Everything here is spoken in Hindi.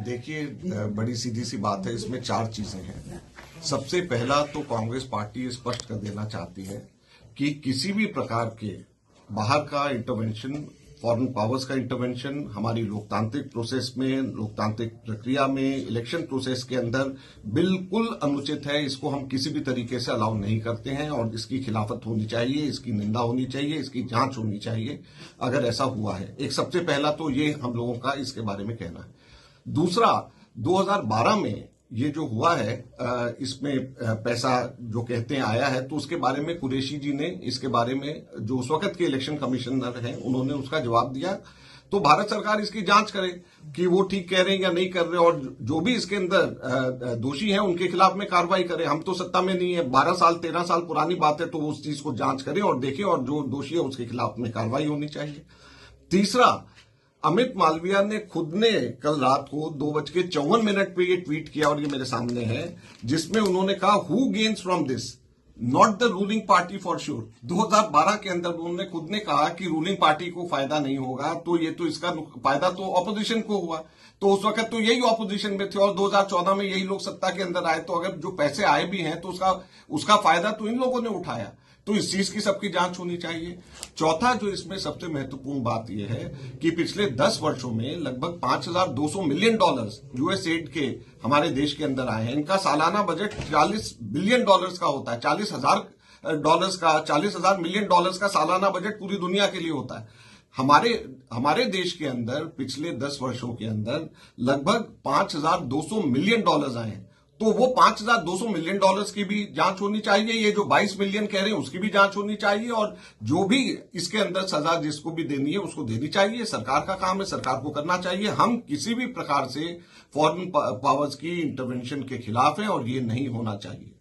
देखिए, बड़ी सीधी सी बात है, इसमें चार चीजें हैं। सबसे पहला तो कांग्रेस पार्टी स्पष्ट कर देना चाहती है कि किसी भी प्रकार के बाहर का इंटरवेंशन, फॉरेन पावर्स का इंटरवेंशन हमारी लोकतांत्रिक प्रोसेस में, लोकतांत्रिक प्रक्रिया में, इलेक्शन प्रोसेस के अंदर बिल्कुल अनुचित है। इसको हम किसी भी तरीके से अलाउ नहीं करते हैं और इसकी खिलाफत होनी चाहिए, इसकी निंदा होनी चाहिए, इसकी जांच होनी चाहिए अगर ऐसा हुआ है। एक सबसे पहला तो ये हम लोगों का इसके बारे में कहना है। दूसरा, 2012 में ये जो हुआ है, इसमें पैसा जो कहते हैं आया है, तो उसके बारे में कुरैशी जी ने इसके बारे में, जो उस वक्त के इलेक्शन कमिश्नर हैं, उन्होंने उसका जवाब दिया। तो भारत सरकार इसकी जांच करे कि वो ठीक कह रहे हैं या नहीं कर रहे, और जो भी इसके अंदर दोषी हैं उनके खिलाफ में कार्रवाई करे। हम तो सत्ता में नहीं है, 12 साल 13 साल पुरानी बात है, तो वो उस चीज को जांच करे और देखे, और जो दोषी है उसके खिलाफ में कार्रवाई होनी चाहिए। तीसरा, अमित मालविया ने खुद ने कल रात को 2:54 पे ये ट्वीट किया, और ये मेरे सामने है, जिसमें उन्होंने कहा, who gains from this? Not the ruling party for sure. 2012 के अंदर उन्होंने खुद ने कहा कि रूलिंग पार्टी को फायदा नहीं होगा, तो ये तो इसका फायदा तो ऑपोजिशन को हुआ। तो उस वक्त तो यही ऑपोजिशन में थे और 2014 में यही लोग सत्ता के अंदर आए, तो अगर जो पैसे आए भी हैं तो उसका फायदा तो इन लोगों ने उठाया। तो इस चीज की सबकी जांच होनी चाहिए। चौथा, जो इसमें सबसे महत्वपूर्ण बात यह है कि पिछले 10 वर्षों में लगभग $5,200 मिलियन यूएस एड के हमारे देश के अंदर आए हैं। इनका सालाना बजट $40 बिलियन का होता है। $40,000 मिलियन का सालाना बजट पूरी दुनिया के लिए होता है। हमारे देश के अंदर पिछले 10 वर्षों के अंदर लगभग $5,200 मिलियन आए हैं। तो वो $5,200 मिलियन की भी जांच होनी चाहिए। ये जो 22 मिलियन कह रहे हैं उसकी भी जांच होनी चाहिए, और जो भी इसके अंदर सजा जिसको भी देनी है उसको देनी चाहिए। सरकार का काम है, सरकार को करना चाहिए। हम किसी भी प्रकार से फॉरेन पावर्स की इंटरवेंशन के खिलाफ हैं और ये नहीं होना चाहिए।